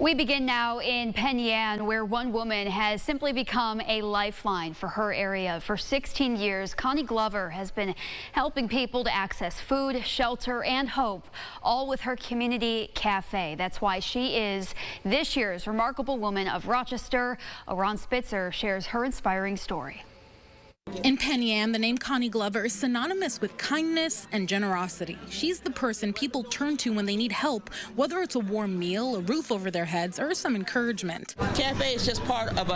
We begin now in Penn Yan, where one woman has simply become a lifeline for her area. For 16 years, Connie has been helping people to access food, shelter, and hope, all with her community cafe. That's why she is this year's Remarkable Woman of Rochester. Ron Spitzer shares her inspiring story. In Penn Yan, the name Connie Glover is synonymous with kindness and generosity. She's the person people turn to when they need help, whether it's a warm meal, a roof over their heads, or some encouragement. Cafe is just part of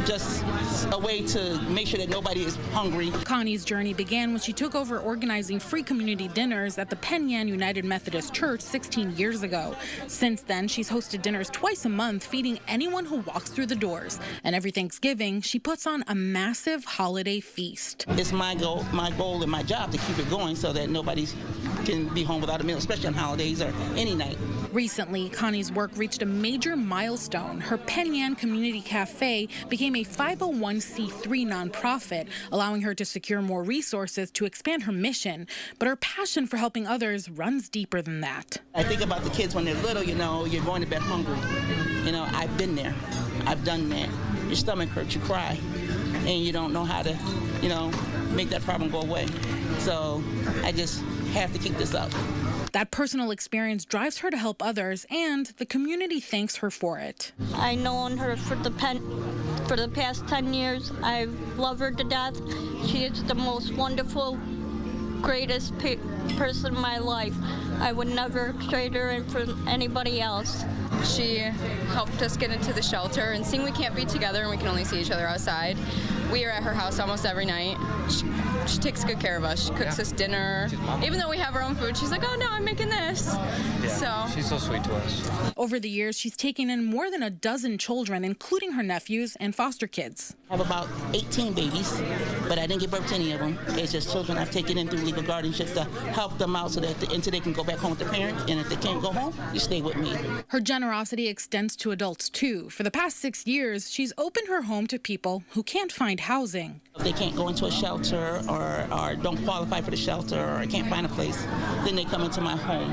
just a way to make sure that nobody is hungry. Connie's journey began when she took over organizing free community dinners at the Penn Yan United Methodist Church 16 years ago. Since then, she's hosted dinners twice a month, feeding anyone who walks through the doors. And every Thanksgiving, she puts on a massive holiday feast. It's my goal and my job to keep it going so that nobody can be home without a meal, especially on holidays or any night. Recently, Connie's work reached a major milestone. Her Penn Yan Community Cafe became a 501c3 nonprofit, allowing her to secure more resources to expand her mission. But her passion for helping others runs deeper than that. I think about the kids when they're little, you're going to bed hungry. I've been there. I've done that. Your stomach hurts, you cry, and you don't know how to, make that problem go away. So I just have to keep this up. That personal experience drives her to help others, and the community thanks her for it. I've known her for the past 10 years. I love her to death. She is the most wonderful, greatest person in my life. I would never trade her in for anybody else. She helped us get into the shelter, and seeing we can't be together and we can only see each other outside, we are at her house almost every night. She takes good care of us. She cooks us dinner. Even though we have our own food, she's like, oh no, I'm making this. She's so sweet to us. Over the years, she's taken in more than a dozen children, including her nephews and foster kids. I have about 18 babies, but I didn't give birth to any of them. It's just children I've taken in through legal guardianship to help them out so that until they can go back home with their parents, and if they can't go home, you stay with me. Her generosity extends to adults too. For the past 6 years, she's opened her home to people who can't find housing. If they can't go into a shelter or don't qualify for the shelter or can't find a place, then they come into my home.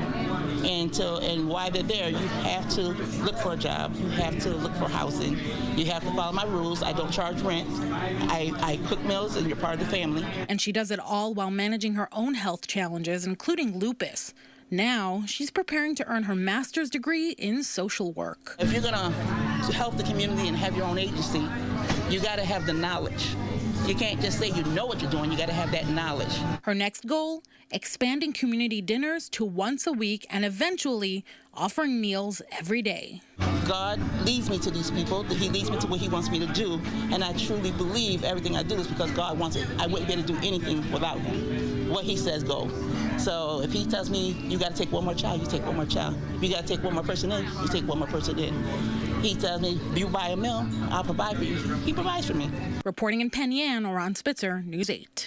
And while they're there, you have to look for a job. You have to look for housing. You have to follow my rules. I don't charge rent. I cook meals, and you're part of the family. And she does it all while managing her own health challenges, including lupus. Now, she's preparing to earn her master's degree in social work. If you're going to help the community and have your own agency, you got to have the knowledge. You can't just say you know what you're doing. You got to have that knowledge. Her next goal, expanding community dinners to once a week and eventually offering meals every day. God leads me to these people. He leads me to what he wants me to do. And I truly believe everything I do is because God wants it. I wouldn't be able to do anything without him. What he says, go. So if he tells me you got to take one more child, you take one more child. If you got to take one more person in, you take one more person in. He tells me, you buy a meal, I'll provide for you. He provides for me. Reporting in Penn Yan, Ron Spitzer, News 8.